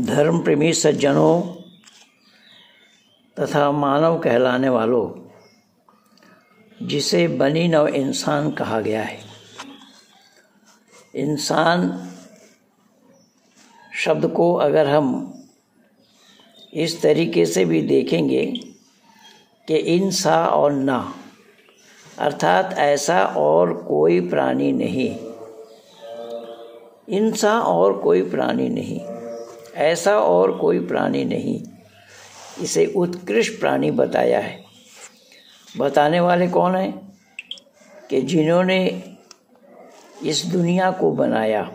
धर्म प्रेमी सज्जनों तथा मानव कहलाने वालों, जिसे बनी नव इंसान कहा गया है। इंसान शब्द को अगर हम इस तरीके से भी देखेंगे कि इंसा और ना, अर्थात ऐसा और कोई प्राणी नहीं, इंसा और कोई प्राणी नहीं, ऐसा और कोई प्राणी नहीं, इसे उत्कृष्ट प्राणी बताया है। बताने वाले कौन हैं? कि जिन्होंने इस दुनिया को बनाया,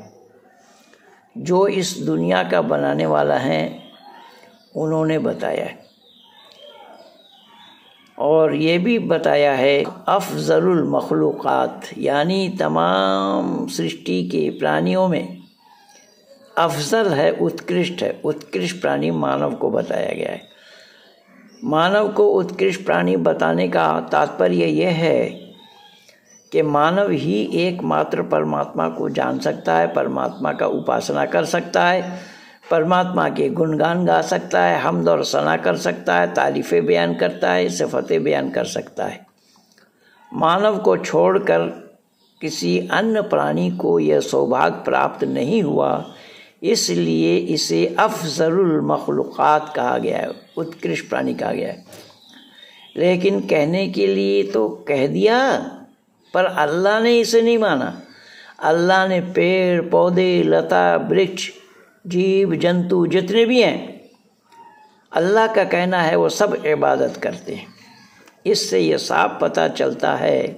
जो इस दुनिया का बनाने वाला है, उन्होंने बताया है। और ये भी बताया है अफजलुल मखलूक़ात, यानी तमाम सृष्टि के प्राणियों में अफजल है, उत्कृष्ट है। उत्कृष्ट प्राणी मानव को बताया गया है। मानव को उत्कृष्ट प्राणी बताने का तात्पर्य यह है कि मानव ही एकमात्र परमात्मा को जान सकता है, परमात्मा का उपासना कर सकता है, परमात्मा के गुणगान गा सकता है, हम्द और सना कर सकता है, तारीफ़ें बयान करता है, सिफ़तें बयान कर सकता है। मानव को छोड़कर किसी अन्य प्राणी को यह सौभाग्य प्राप्त नहीं हुआ, इसलिए इसे अफजलुल मखलूक़ात कहा गया है, उत्कृष्ट प्राणी कहा गया है। लेकिन कहने के लिए तो कह दिया, पर अल्लाह ने इसे नहीं माना। अल्लाह ने पेड़ पौधे, लता वृक्ष, जीव जंतु जितने भी हैं, अल्लाह का कहना है वो सब इबादत करते हैं। इससे ये साफ पता चलता है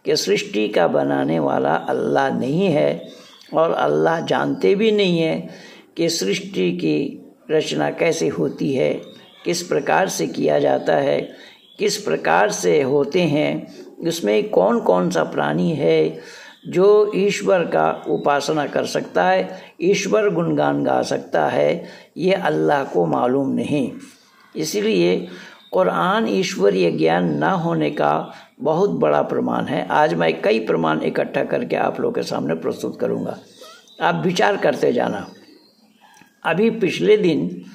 कि सृष्टि का बनाने वाला अल्लाह नहीं है, और अल्लाह जानते भी नहीं है कि सृष्टि की रचना कैसे होती है, किस प्रकार से किया जाता है, किस प्रकार से होते हैं, उसमें कौन कौन सा प्राणी है जो ईश्वर का उपासना कर सकता है, ईश्वर गुणगान गा सकता है, ये अल्लाह को मालूम नहीं। इसलिए कुरान ईश्वरीय ज्ञान ना होने का बहुत बड़ा प्रमाण है। आज मैं कई प्रमाण इकट्ठा करके आप लोगों के सामने प्रस्तुत करूंगा, आप विचार करते जाना। अभी पिछले दिन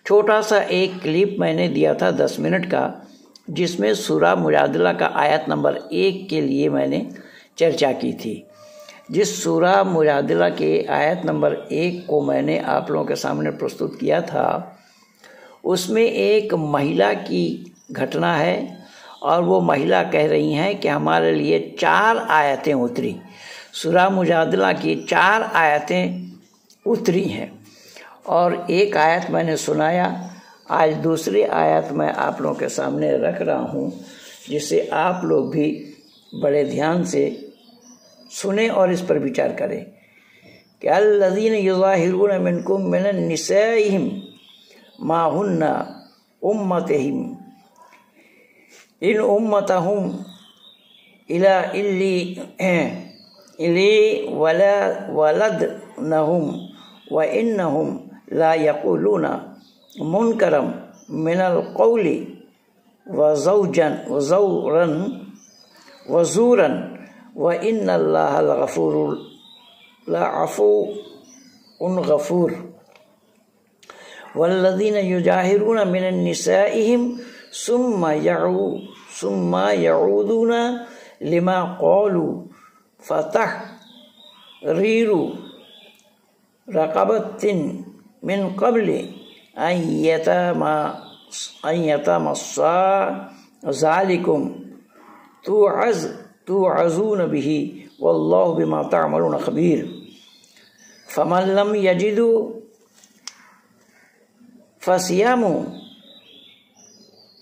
छोटा सा एक क्लिप मैंने दिया था 10 मिनट का, जिसमें सूरा मुजादिला का आयत नंबर 1 के लिए मैंने चर्चा की थी। जिस सूरा मुजादिला के आयत नंबर 1 को मैंने आप लोगों के सामने प्रस्तुत किया था, उसमें एक महिला की घटना है, और वो महिला कह रही हैं कि हमारे लिए 4 आयतें उतरी। सूरा मुजादिला की 4 आयतें उतरी हैं, और एक आयत मैंने सुनाया। आज दूसरी आयत मैं आप लोगों के सामने रख रहा हूँ, जिसे आप लोग भी बड़े ध्यान से सुने और इस पर विचार करें कि अल्लज़ीना युज़ाहिरून मिनकुम मिनन निसाइहिम मा हुन्ना उम्मतहिम इन उम्मतहुम इला इली वलदनहुम व इन्नहुम ला यक़ूलूना मुनकरम मिनल क़ौली व ज़ूरन व इन्नल्लाहा लअफ़ूउन गफ़ूर वल्लज़ीना युजाहिरून मिनन निसाइहिम सुम्मा यऊदूना लिमा क़ालू फ़तहरीरु रक़बतिन मिन क़ब्लि अन यतमस्सा ज़ालिकुम तुअज़ून बिही वल्लाहु बिमा तअमलून ख़बीर फ़मन लम यजिदु फ़सियामु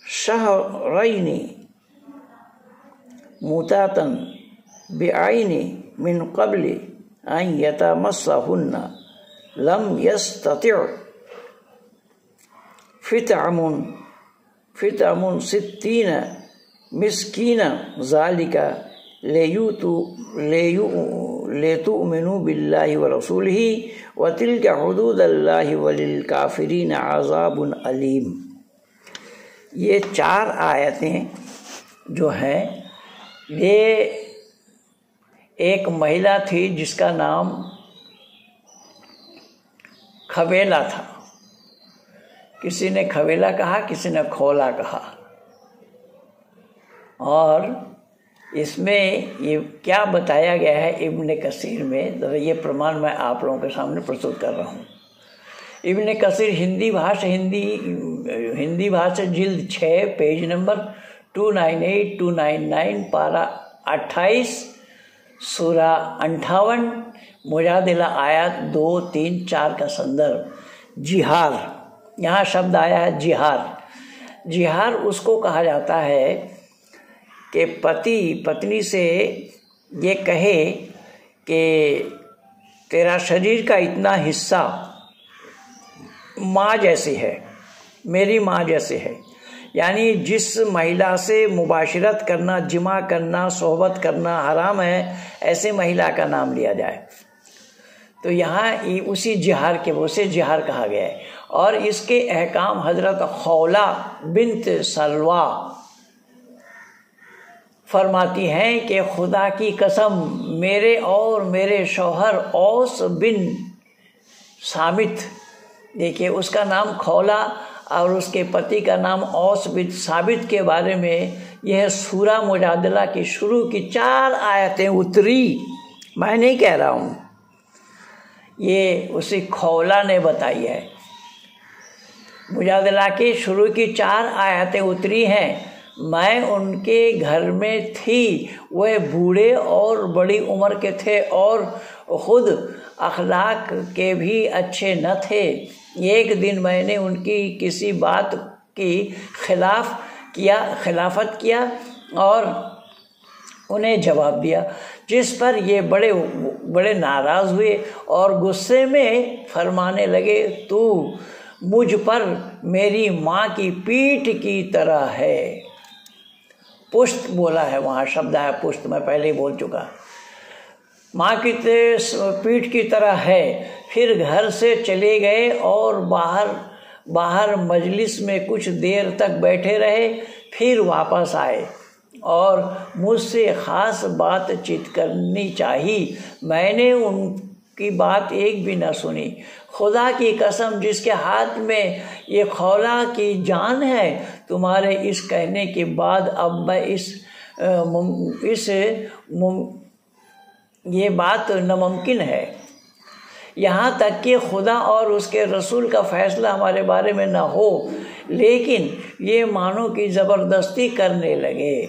शहरैनि मुतातन बिआइनि मिन क़ब्लि अन यतमस्सहुन्ना लम यस्तति' फ़ितअमुन सित्तीना मिस्कीना ज़ालिका लेतुमिनु बिल्लाहि व रसूलिही व तिल्का हुदूदुल्लाहि वलिल काफिरीन अज़ाबुन अलीम। ये 4 आयतें जो हैं, ये एक महिला थी जिसका नाम खबेला था। किसी ने खवेला कहा, किसी ने खौला कहा। और इसमें ये क्या बताया गया है इब्न कसीर में, तो ये प्रमाण मैं आप लोगों के सामने प्रस्तुत कर रहा हूँ। इब्न कसीर हिंदी भाषा जिल्द 6 पेज नंबर 298 299 पारा 28 सूरा 58 मुजादिला आयत 2, 3, 4 का संदर्भ। जिहार, यहाँ शब्द आया है जिहार। जिहार उसको कहा जाता है कि पति पत्नी से ये कहे कि तेरा शरीर का इतना हिस्सा माँ जैसी है, मेरी माँ जैसे है। यानी जिस महिला से मुबाशरत करना, जिमा करना, सोहबत करना हराम है, ऐसे महिला का नाम लिया जाए। तो यहाँ उसी जिहार के वो से जिहार कहा गया है। और इसके अहकाम हजरत खौला बिन्त सलवा फरमाती हैं कि खुदा की कसम, मेरे और मेरे शौहर औस बिन सामित, देखिए उसका नाम खौला और उसके पति का नाम औस बिन साबित के बारे में यह सूरा मुजादला की शुरू की 4 आयतें उतरी। मैं नहीं कह रहा हूँ, ये उसी खौला ने बताई है। मुजादला की शुरू की 4 आयतें उतरी हैं। मैं उनके घर में थी, वह बूढ़े और बड़ी उम्र के थे और खुद अखलाक के भी अच्छे न थे। एक दिन मैंने उनकी किसी बात की खिलाफत किया और उन्हें जवाब दिया, जिस पर ये बड़े नाराज़ हुए और गुस्से में फरमाने लगे, तू मुझ पर मेरी माँ की पीठ की तरह है। पुश्त बोला है, वहाँ शब्द है पुश्त, मैं पहले ही बोल चुका। माँ की पीठ की तरह है। फिर घर से चले गए और बाहर मजलिस में कुछ देर तक बैठे रहे, फिर वापस आए और मुझसे ख़ास बातचीत करनी चाहिए। मैंने उनकी बात एक भी न सुनी। खुदा की कसम, जिसके हाथ में ये खौला की जान है, तुम्हारे इस कहने के बाद अब मैं ये बात नामुमकिन है। यहाँ तक कि खुदा और उसके रसूल का फैसला हमारे बारे में न हो, लेकिन ये मानो कि ज़बरदस्ती करने लगे।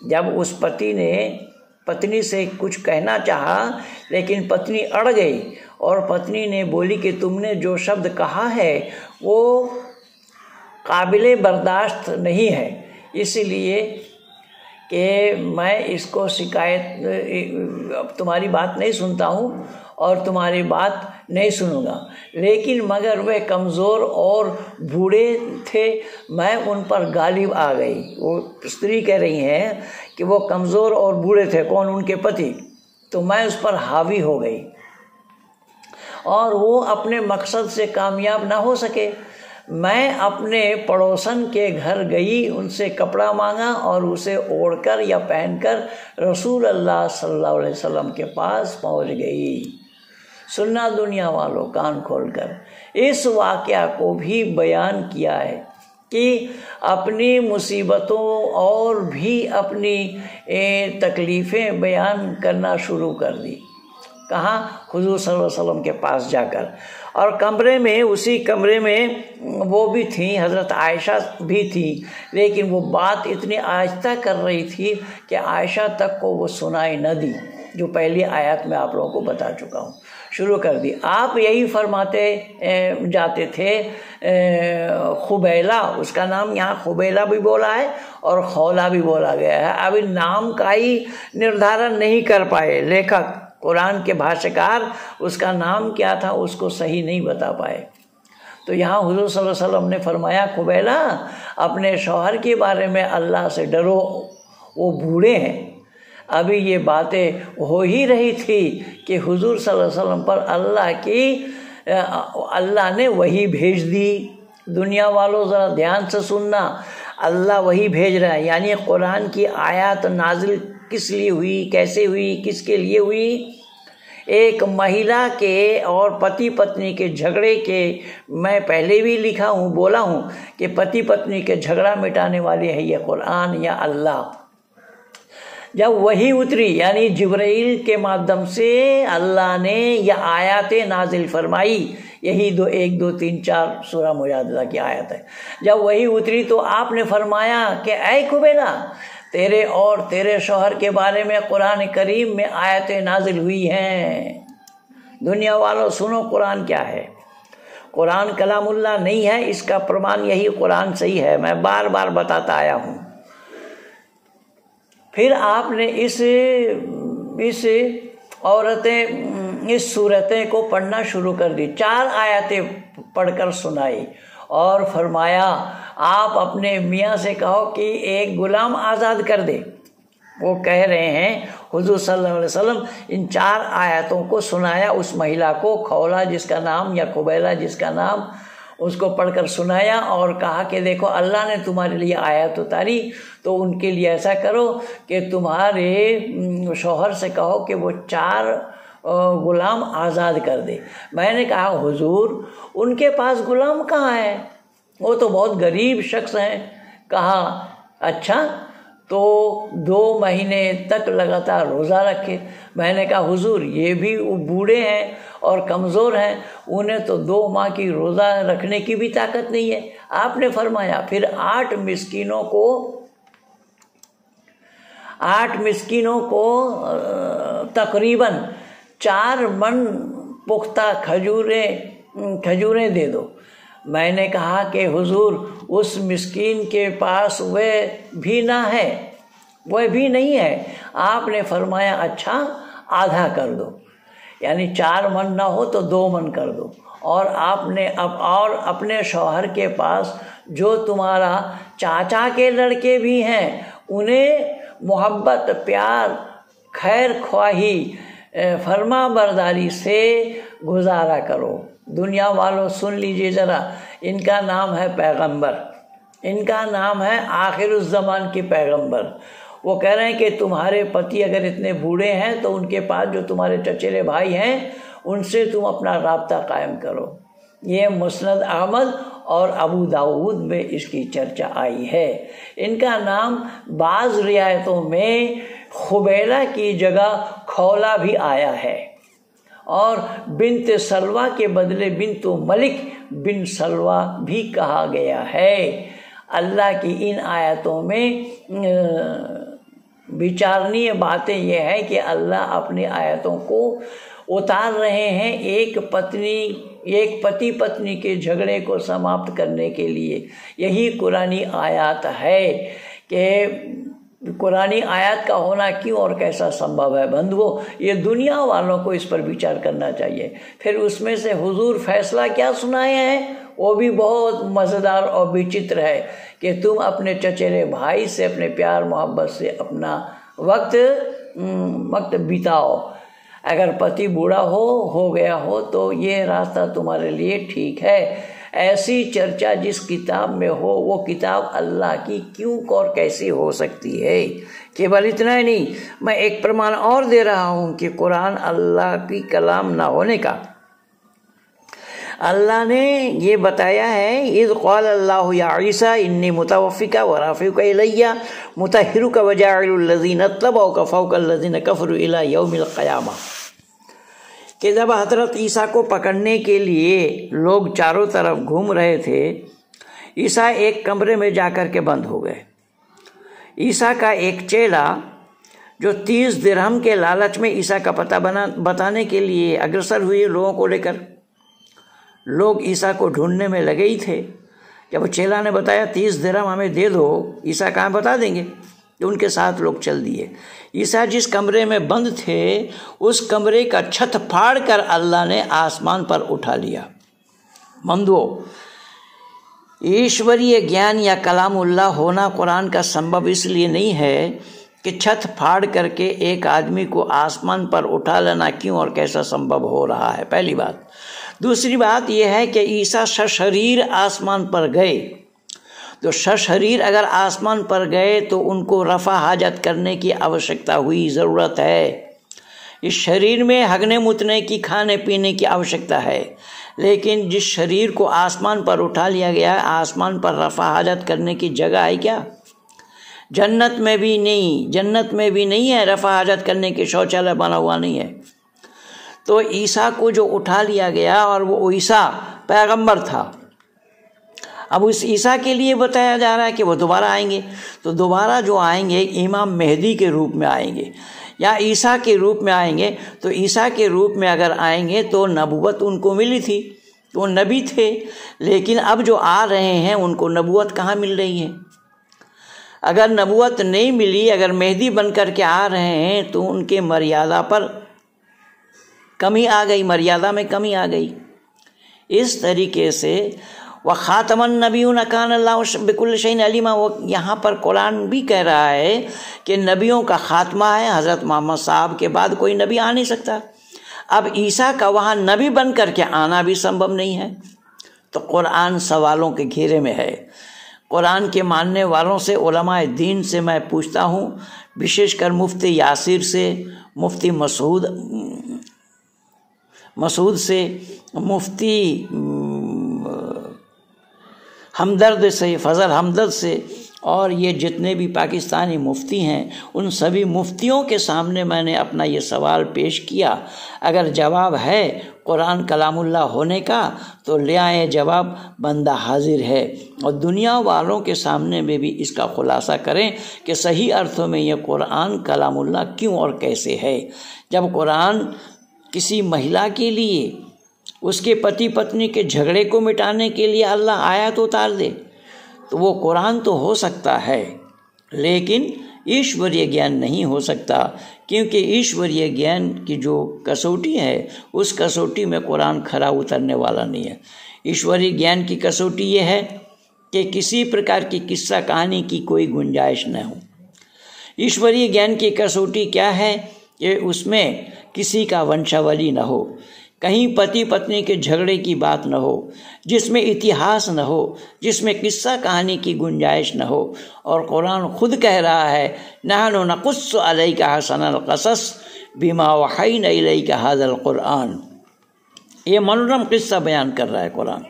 जब उस पति ने पत्नी से कुछ कहना चाहा, लेकिन पत्नी अड़ गई और पत्नी ने बोली कि तुमने जो शब्द कहा है वो काबिले बर्दाश्त नहीं है, इसलिए कि मैं इसको शिकायत तुम्हारी बात नहीं सुनता हूँ और तुम्हारी बात नहीं सुनूंगा। लेकिन मगर वे कमज़ोर और बूढ़े थे, मैं उन पर गालिब आ गई। वो स्त्री कह रही हैं कि वो कमज़ोर और बूढ़े थे, कौन? उनके पति। तो मैं उस पर हावी हो गई और वो अपने मकसद से कामयाब ना हो सके। मैं अपने पड़ोसन के घर गई, उनसे कपड़ा मांगा और उसे ओढ़कर या पहनकर रसूल अल्लाह सल्लल्लाहु अलैहि वसल्लम के पास पहुंच गई। सुनना दुनिया वालों, कान खोलकर, इस वाक़या को भी बयान किया है कि अपनी मुसीबतों और भी अपनी तकलीफ़ें बयान करना शुरू कर दी। कहाँ? हुज़ूर सल्लल्लाहु अलैहि वसल्लम के पास जाकर। और कमरे में, उसी कमरे में वो भी थी, हज़रत आयशा भी थी, लेकिन वो बात इतनी आहिस्ता कर रही थी कि आयशा तक को वो सुनाई न दी, जो पहली आयत में आप लोगों को बता चुका हूँ। शुरू कर दी। आप यही फरमाते जाते थे, खुबैला, उसका नाम यहाँ खुबैला भी बोला है और खौला भी बोला गया है। अभी नाम का ही निर्धारण नहीं कर पाए लेखक, कुरान के भाष्यकार, उसका नाम क्या था उसको सही नहीं बता पाए। तो यहाँ हुज़ूर सल्लल्लाहु अलैहि वसल्लम ने फरमाया, खुबैला अपने शौहर के बारे में अल्लाह से डरो, वो बूढ़े हैं। अभी ये बातें हो ही रही थी कि हुज़ूर सल्लल्लाहु अलैहि वसल्लम पर अल्लाह ने वही भेज दी। दुनिया वालों ज़रा ध्यान से सुनना, अल्लाह वही भेज रहा है। यानी कुरान की आयत नाजिल किस लिए हुई, कैसे हुई, किसके लिए हुई, एक महिला के और पति पत्नी के झगड़े के, मैं पहले भी लिखा हूँ, बोला हूँ कि पति पत्नी के झगड़ा मिटाने वाले है ये कुरान या अल्लाह। जब वही उतरी यानी जिब्राइल के माध्यम से अल्लाह ने यह आयतें नाजिल फरमाई, यही 1, 2, 3, 4 सूरह मुजादला की आयत है। जब वही उतरी तो आपने फरमाया कि ऐ कुबैला, तेरे और तेरे शौहर के बारे में कुरान करीम में आयतें नाजिल हुई हैं। दुनिया वालों सुनो कुरान क्या है। कुरान कलामुल्लाह नहीं है, इसका प्रमाण यही कुरान सही है, मैं बार बार बताता आया हूँ। फिर आपने इस औरतें इस सूरतें को पढ़ना शुरू कर दी, 4 आयतें पढ़कर सुनाई और फरमाया आप अपने मियाँ से कहो कि एक गुलाम आज़ाद कर दे। वो कह रहे हैं हुजूर सल्लल्लाहु अलैहि वसल्लम इन 4 आयतों को सुनाया उस महिला को, खौला जिसका नाम या कुबैला जिसका नाम, उसको पढ़कर सुनाया और कहा कि देखो अल्लाह ने तुम्हारे लिए आयत उतारी, तो उनके लिए ऐसा करो कि तुम्हारे शौहर से कहो कि वो 4 गुलाम आज़ाद कर दे। मैंने कहा हुजूर उनके पास गुलाम कहाँ है, वो तो बहुत गरीब शख्स हैं। कहा अच्छा, तो 2 महीने तक लगातार रोज़ा रखे। मैंने कहा हुजूर ये भी बूढ़े हैं और कमज़ोर हैं, उन्हें तो 2 माह की रोज़ा रखने की भी ताकत नहीं है। आपने फरमाया फिर 8 मिस्कीनों को तकरीबन 4 मन पुख्ता खजूरें दे दो। मैंने कहा कि हुजूर उस मिस्कीन के पास वह भी नहीं है। आपने फरमाया अच्छा आधा कर दो, यानी 4 मन ना हो तो 2 मन कर दो। और आपने और अपने शौहर के पास जो तुम्हारा चाचा के लड़के भी हैं उन्हें मोहब्बत, प्यार, खैर ख्वाही, फरमा बरदारी से गुजारा करो। दुनिया वालों सुन लीजिए ज़रा, इनका नाम है पैगंबर, इनका नाम है आखिरुज़्ज़मान के पैगंबर। वो कह रहे हैं कि तुम्हारे पति अगर इतने बूढ़े हैं तो उनके पास जो तुम्हारे चचेरे भाई हैं उनसे तुम अपना राब्ता कायम करो। ये मुस्नद अहमद और अबू दाऊद में इसकी चर्चा आई है। इनका नाम बाज़ रिवायतों में खुबैला की जगह खौला भी आया है और बिन्त सलवा के बदले बिन्तो मलिक बिन सलवा भी कहा गया है। अल्लाह की इन आयतों में विचारणीय बातें यह है कि अल्लाह अपनी आयतों को उतार रहे हैं एक पति पत्नी के झगड़े को समाप्त करने के लिए। यही कुरानी आयत है कि कुरानी आयत का होना क्यों और कैसा संभव है। बंधुओं, ये दुनिया वालों को इस पर विचार करना चाहिए। फिर उसमें से हुजूर फैसला क्या सुनाए हैं वो भी बहुत मज़ेदार और विचित्र है कि तुम अपने चचेरे भाई से अपने प्यार मोहब्बत से अपना वक्त बिताओ। अगर पति बूढ़ा हो गया हो तो ये रास्ता तुम्हारे लिए ठीक है। ऐसी चर्चा जिस किताब में हो वो किताब अल्लाह की क्यों और कैसी हो सकती है। केवल इतना ही नहीं, मैं एक प्रमाण और दे रहा हूँ कि कुरान अल्लाह की कलाम ना होने का। अल्लाह ने ये बताया है, इज़ क़ाल अल्लाहु या ईसा इन्नी मुतवफ़्फ़िका व राफ़िउका इलैया मुतहिरुका व जाइलुल लज़ीना तबऊका फ़ौक़ल लज़ीना कफ़रू इला यौमिल क़यामा, कि जब हज़रत ईसा को पकड़ने के लिए लोग चारों तरफ घूम रहे थे, ईसा एक कमरे में जाकर के बंद हो गए। ईसा का एक चेला जो 30 दिरहम के लालच में ईसा का पता बताने के लिए अग्रसर हुए लोगों को लेकर, लोग ईसा को ढूंढने में लगे ही थे। जब चेला ने बताया 30 दिरहम हमें दे दो, ईसा कहाँ बता देंगे, तो उनके साथ लोग चल दिए। ईसा जिस कमरे में बंद थे उस कमरे का छत फाड़ कर अल्लाह ने आसमान पर उठा लिया। बंधुओं, ईश्वरीय ज्ञान या कलामुल्लाह होना कुरान का संभव इसलिए नहीं है कि छत फाड़ करके एक आदमी को आसमान पर उठा लेना क्यों और कैसा संभव हो रहा है, पहली बात। दूसरी बात यह है कि ईसा सशरीर आसमान पर गए, तो सशरीर अगर आसमान पर गए तो उनको रफ़ा हाजत करने की आवश्यकता हुई, ज़रूरत है। इस शरीर में हगने मुतने की, खाने पीने की आवश्यकता है, लेकिन जिस शरीर को आसमान पर उठा लिया गया है, आसमान पर रफ़ा हाजत करने की जगह है क्या? जन्नत में भी नहीं, जन्नत में भी नहीं है रफ़ा हाजत करने के शौचालय बना हुआ नहीं है। तो ईसा को जो उठा लिया गया, और वो ईसा पैगंबर था, अब उस ईसा के लिए बताया जा रहा है कि वो दोबारा आएंगे। तो दोबारा जो आएंगे इमाम मेहदी के रूप में आएंगे या ईसा के रूप में आएंगे। तो ईसा के रूप में अगर आएंगे तो नबूवत उनको मिली थी, तो वो नबी थे, लेकिन अब जो आ रहे हैं उनको नबूवत कहाँ मिल रही है? अगर नबूवत नहीं मिली, अगर मेहदी बन कर के आ रहे हैं तो उनके मर्यादा पर कमी आ गई, मर्यादा में कमी आ गई। इस तरीके से व ख़ातमन नबियुन कान अल्लाहु बिकुल्लि शैइन अलीमा, वो यहाँ पर कुरान भी कह रहा है कि नबियों का खात्मा है, हज़रत मोहम्मद साहब के बाद कोई नबी आ नहीं सकता। अब ईसा का वहाँ नबी बन कर के आना भी संभव नहीं है। तो कुरान सवालों के घेरे में है। कुरान के मानने वालों से, उलमाए दीन से मैं पूछता हूँ, विशेषकर मुफ्ती यासिर से, मुफ्ती मसूद से, मुफ्ती हमदर्द से, फजल हमदर्द से, और ये जितने भी पाकिस्तानी मुफ्ती हैं, उन सभी मुफ्तियों के सामने मैंने अपना ये सवाल पेश किया। अगर जवाब है कुरान कलामुल्लाह होने का तो ले आए जवाब, बंदा हाजिर है। और दुनिया वालों के सामने में भी इसका खुलासा करें कि सही अर्थों में ये कुरान कलामुल्लाह क्यों और कैसे है। जब कुरान किसी महिला के लिए, उसके पति पत्नी के झगड़े को मिटाने के लिए अल्लाह आयत उतार दे, तो वो कुरान तो हो सकता है, लेकिन ईश्वरीय ज्ञान नहीं हो सकता, क्योंकि ईश्वरीय ज्ञान की जो कसौटी है, उस कसौटी में कुरान खरा उतरने वाला नहीं है। ईश्वरीय ज्ञान की कसौटी ये है कि किसी प्रकार की किस्सा कहानी की कोई गुंजाइश न हो। ईश्वरीय ज्ञान की कसौटी क्या है कि उसमें किसी का वंशावली न हो, कहीं पति पत्नी के झगड़े की बात न हो, जिसमें इतिहास न हो, जिसमें किस्सा कहानी की गुंजाइश न हो। और कुरान खुद कह रहा है, नहनु नकुस्सु अलैका हसनल क़सस बिमा वहयना इलैका हाज़ल कुरान। ये मनोरम किस्सा बयान कर रहा है कुरान।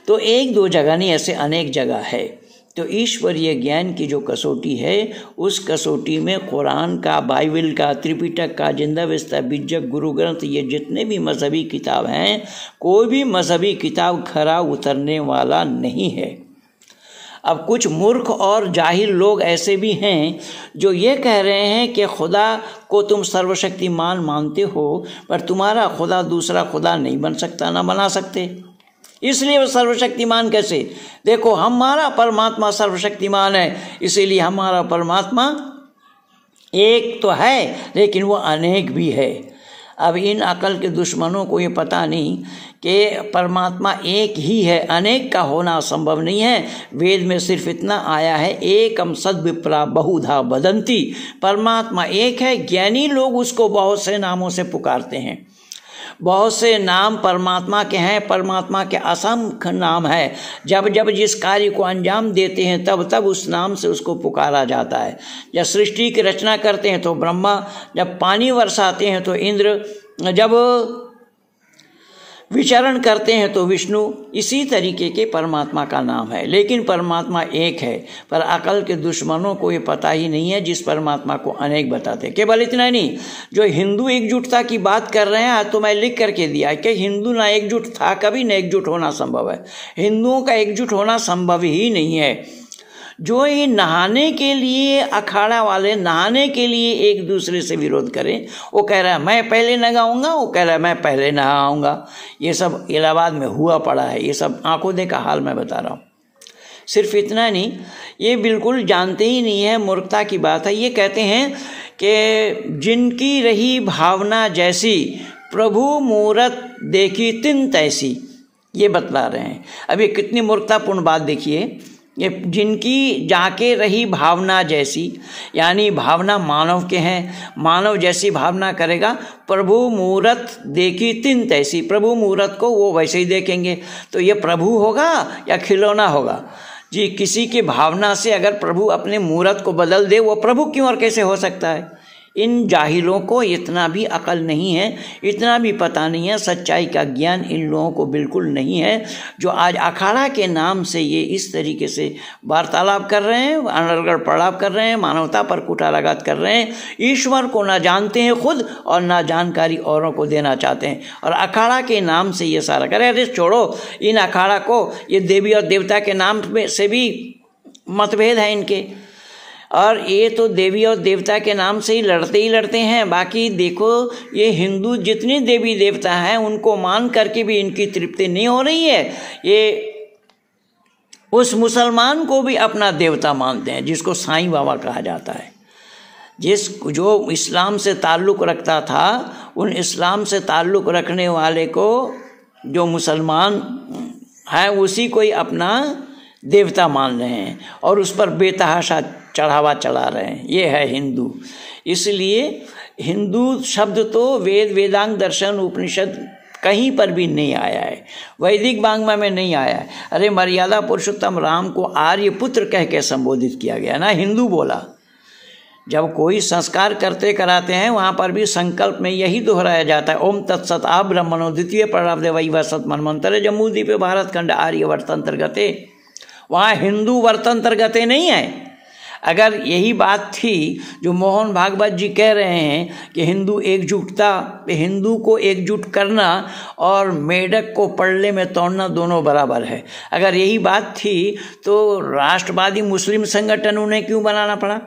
तो एक दो जगह नहीं, ऐसे अनेक जगह है। तो ईश्वरीय ज्ञान की जो कसौटी है, उस कसौटी में कुरान का, बाइबल का, त्रिपिटक का, जिंदाविस्ता, बिज्जक, गुरु ग्रंथ, ये जितने भी मजहबी किताब हैं, कोई भी मजहबी किताब खरा उतरने वाला नहीं है। अब कुछ मूर्ख और जाहिल लोग ऐसे भी हैं जो ये कह रहे हैं कि खुदा को तुम सर्वशक्तिमान मानते हो, पर तुम्हारा खुदा दूसरा खुदा नहीं बन सकता, ना बना सकते, इसलिए वो सर्वशक्तिमान कैसे? देखो, हमारा परमात्मा सर्वशक्तिमान है, इसीलिए हमारा परमात्मा एक तो है, लेकिन वो अनेक भी है। अब इन अकल के दुश्मनों को ये पता नहीं कि परमात्मा एक ही है, अनेक का होना संभव नहीं है। वेद में सिर्फ इतना आया है, एकम सद्विप्रा बहुधा वदन्ति, परमात्मा एक है। ज्ञानी लोग उसको बहुत से नामों से पुकारते हैं, बहुत से नाम परमात्मा के हैं, परमात्मा के असंख्य नाम है। जब जब जिस कार्य को अंजाम देते हैं तब तब उस नाम से उसको पुकारा जाता है। जब सृष्टि की रचना करते हैं तो ब्रह्मा, जब पानी बरसाते हैं तो इंद्र, जब विचरण करते हैं तो विष्णु, इसी तरीके के परमात्मा का नाम है। लेकिन परमात्मा एक है, पर अकल के दुश्मनों को ये पता ही नहीं है, जिस परमात्मा को अनेक बताते हैं। केवल इतना ही नहीं, जो हिंदू एकजुटता की बात कर रहे हैं, तो मैं लिख करके दिया कि हिंदू ना एकजुट था कभी, न एकजुट होना संभव है। हिंदुओं का एकजुट होना संभव ही नहीं है। जो ये नहाने के लिए, अखाड़ा वाले नहाने के लिए एक दूसरे से विरोध करें, वो कह रहा है मैं पहले नहाऊंगा, वो कह रहा है मैं पहले नहाऊंगा। ये सब इलाहाबाद में हुआ पड़ा है, ये सब आंखों देखा हाल मैं बता रहा हूँ। सिर्फ इतना नहीं, ये बिल्कुल जानते ही नहीं है, मूर्खता की बात है। ये कहते हैं कि जिनकी रही भावना जैसी, प्रभु मूरत देखी तिन तैसी, ये बतला रहे हैं। अब ये कितनी मूर्खतापूर्ण बात देखिए। ये जिनकी जाके रही भावना जैसी, यानी भावना मानव के हैं, मानव जैसी भावना करेगा। प्रभु मूरत देखी तिन तैसी, प्रभु मूरत को वो वैसे ही देखेंगे। तो ये प्रभु होगा या खिलौना होगा जी? किसी की भावना से अगर प्रभु अपने मूरत को बदल दे, वो प्रभु क्यों और कैसे हो सकता है? इन जाहिलों को इतना भी अकल नहीं है, इतना भी पता नहीं है, सच्चाई का ज्ञान इन लोगों को बिल्कुल नहीं है, जो आज अखाड़ा के नाम से ये इस तरीके से वार्तालाप कर रहे हैं, अनर्गल प्रलाप कर रहे हैं, मानवता पर कुठाराघात कर रहे हैं, ईश्वर को ना जानते हैं खुद और ना जानकारी औरों को देना चाहते हैं, और अखाड़ा के नाम से ये सारा करे। अरे छोड़ो इन अखाड़ा को, ये देवी और देवता के नाम में से भी मतभेद है इनके, और ये तो देवी और देवता के नाम से ही लड़ते हैं। बाकी देखो ये हिंदू जितनी देवी देवता हैं उनको मान करके भी इनकी तृप्ति नहीं हो रही है। ये उस मुसलमान को भी अपना देवता मानते हैं जिसको साईं बाबा कहा जाता है, जो इस्लाम से ताल्लुक़ रखता था, उन इस्लाम से ताल्लुक़ रखने वाले को जो मुसलमान है उसी को ही अपना देवता मान रहे हैं और उस पर बेतहाशा चढ़ावा चढ़ा रहे हैं। ये है हिंदू। इसलिए हिंदू शब्द तो वेद, वेदांग, दर्शन, उपनिषद कहीं पर भी नहीं आया है, वैदिक वाङ्मय में नहीं आया है। अरे मर्यादा पुरुषोत्तम राम को आर्य पुत्र कह के संबोधित किया गया ना, हिंदू बोला। जब कोई संस्कार करते कराते हैं वहाँ पर भी संकल्प में यही दोहराया जाता है, ओम तत्सत आ ब्रह्मणो द्वितीय प्रारब्धे वैवः सत्मन्वन्तरे जम्बूद्वीपे भारत खंड आर्य वर्तंतर्गते। वहाँ हिंदू वर्तंतर्गते नहीं है। अगर यही बात थी जो मोहन भागवत जी कह रहे हैं कि हिंदू एकजुटता, हिंदू को एकजुट करना और मेढक को पल्ले में तोड़ना दोनों बराबर है, अगर यही बात थी तो राष्ट्रवादी मुस्लिम संगठन उन्हें क्यों बनाना पड़ा?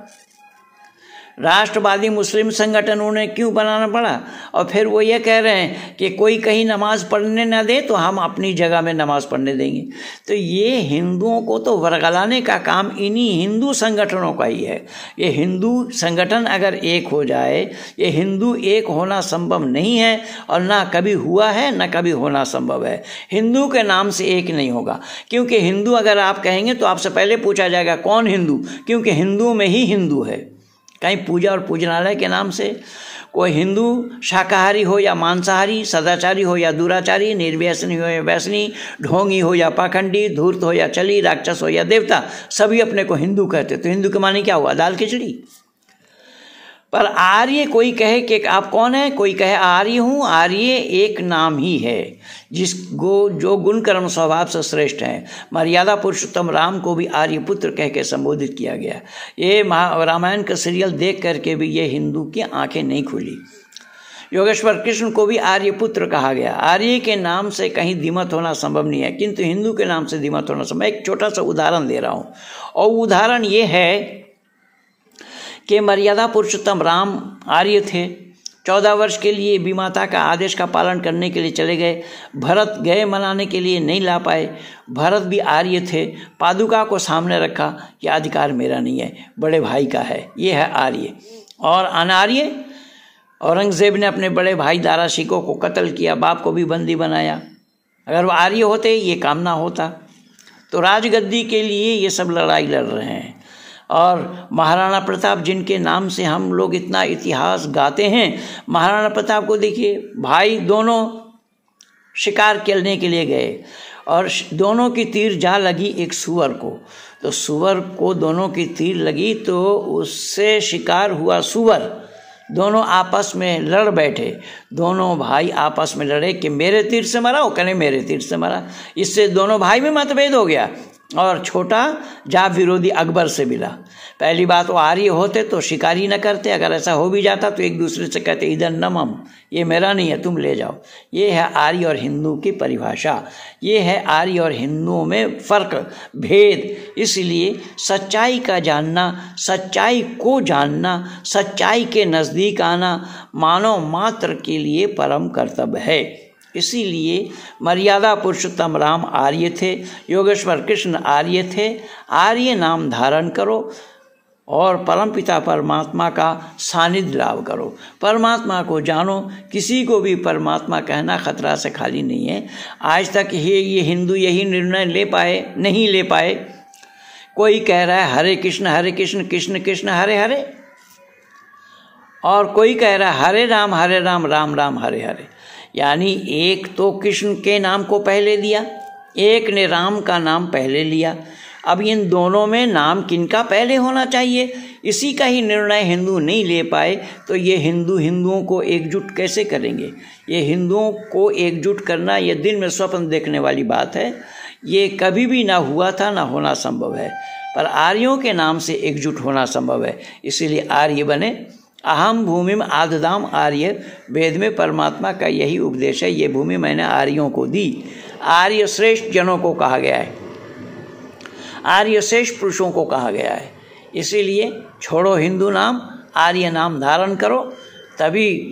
राष्ट्रवादी मुस्लिम संगठन उन्हें क्यों बनाना पड़ा? और फिर वो ये कह रहे हैं कि कोई कहीं नमाज पढ़ने ना दे तो हम अपनी जगह में नमाज पढ़ने देंगे। तो ये हिंदुओं को तो वर्गलाने का काम इन्हीं हिंदू संगठनों का ही है। ये हिंदू संगठन अगर एक हो जाए, ये हिंदू एक होना संभव नहीं है और ना कभी हुआ है ना कभी होना संभव है। हिंदू के नाम से एक नहीं होगा, क्योंकि हिंदू अगर आप कहेंगे तो आपसे पहले पूछा जाएगा कौन हिंदू, क्योंकि हिंदुओं में ही हिंदू है। कहीं पूजा और पूजनालय के नाम से कोई हिंदू शाकाहारी हो या मांसाहारी, सदाचारी हो या दुराचारी, निर्व्यसनी हो या व्यसनी, ढोंगी हो या पाखंडी, धूर्त हो या चली, राक्षस हो या देवता, सभी अपने को हिंदू कहते। तो हिंदू के माने क्या हुआ? दाल खिचड़ी। पर आर्य कोई कहे कि आप कौन है, कोई कहे आर्य हूँ, आर्य एक नाम ही है जिसको जो गुण कर्म स्वभाव से श्रेष्ठ है। मर्यादा पुरुषोत्तम राम को भी आर्य पुत्र कह के संबोधित किया गया। ये रामायण का सीरियल देख करके भी ये हिंदू की आंखें नहीं खुली। योगेश्वर कृष्ण को भी आर्य पुत्र कहा गया। आर्य के नाम से कहीं द्विमत होना संभव नहीं है, किंतु हिंदू के नाम से द्विमत होना संभव। एक छोटा सा उदाहरण दे रहा हूँ, और उदाहरण ये है कि मर्यादा पुरुषोत्तम राम आर्य थे। 14 वर्ष के लिए विमाता का आदेश का पालन करने के लिए चले गए। भरत गए मनाने के लिए नहीं ला पाए। भरत भी आर्य थे। पादुका को सामने रखा कि अधिकार मेरा नहीं है, बड़े भाई का है। ये है आर्य। और अनार्य, औरंगजेब ने अपने बड़े भाई दारा शिकोह को कत्ल किया, बाप को भी बंदी बनाया। अगर वो आर्य होते ये काम ना होता। तो राजगद्दी के लिए ये सब लड़ाई लड़ रहे हैं। और महाराणा प्रताप जिनके नाम से हम लोग इतना इतिहास गाते हैं, महाराणा प्रताप को देखिए, भाई दोनों शिकार करने के लिए गए और दोनों की तीर जा लगी एक सूअर को। तो सूअर को दोनों की तीर लगी तो उससे शिकार हुआ सूअर। दोनों आपस में लड़ बैठे, दोनों भाई आपस में लड़े कि मेरे तीर से मरा, वो कहने मेरे तीर से मरा। इससे दोनों भाई में मतभेद हो गया और छोटा जा विरोधी अकबर से मिला। पहली बात, वो आर्य होते तो शिकारी न करते। अगर ऐसा हो भी जाता तो एक दूसरे से कहते इधर न मम, ये मेरा नहीं है, तुम ले जाओ। ये है आर्य और हिंदू की परिभाषा। ये है आर्य और हिंदुओं में फ़र्क, भेद। इसलिए सच्चाई का जानना, सच्चाई को जानना, सच्चाई के नज़दीक आना मानव मात्र के लिए परम कर्तव्य है। इसीलिए मर्यादा पुरुषोत्तम राम आर्य थे, योगेश्वर कृष्ण आर्य थे। आर्य नाम धारण करो और परमपिता परमात्मा का सानिध्य लाभ करो। परमात्मा को जानो। किसी को भी परमात्मा कहना खतरा से खाली नहीं है। आज तक ये हिंदू यही निर्णय नहीं ले पाए। कोई कह रहा है हरे कृष्ण कृष्ण कृष्ण हरे हरे, और कोई कह रहा है हरे राम राम राम हरे हरे। यानी एक तो कृष्ण के नाम को पहले दिया, एक ने राम का नाम पहले लिया। अब इन दोनों में नाम किनका पहले होना चाहिए, इसी का ही निर्णय हिंदू नहीं ले पाए तो ये हिंदुओं को एकजुट कैसे करेंगे। ये हिंदुओं को एकजुट करना ये दिन में स्वप्न देखने वाली बात है। ये कभी भी ना हुआ था, ना होना संभव है। पर आर्यों के नाम से एकजुट होना संभव है। इसीलिए आर्य बने। अहम भूमिम आददाम आर्य, वेद में परमात्मा का यही उपदेश है, ये भूमि मैंने आर्यों को दी। आर्य श्रेष्ठ जनों को कहा गया है, आर्य श्रेष्ठ पुरुषों को कहा गया है। इसीलिए छोड़ो हिंदू नाम, आर्य नाम धारण करो, तभी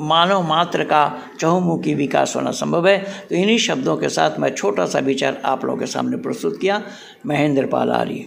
मानव मात्र का चहुमुखी विकास होना संभव है। तो इन्हीं शब्दों के साथ मैं छोटा सा विचार आप लोगों के सामने प्रस्तुत किया। महेंद्र पाल आर्य।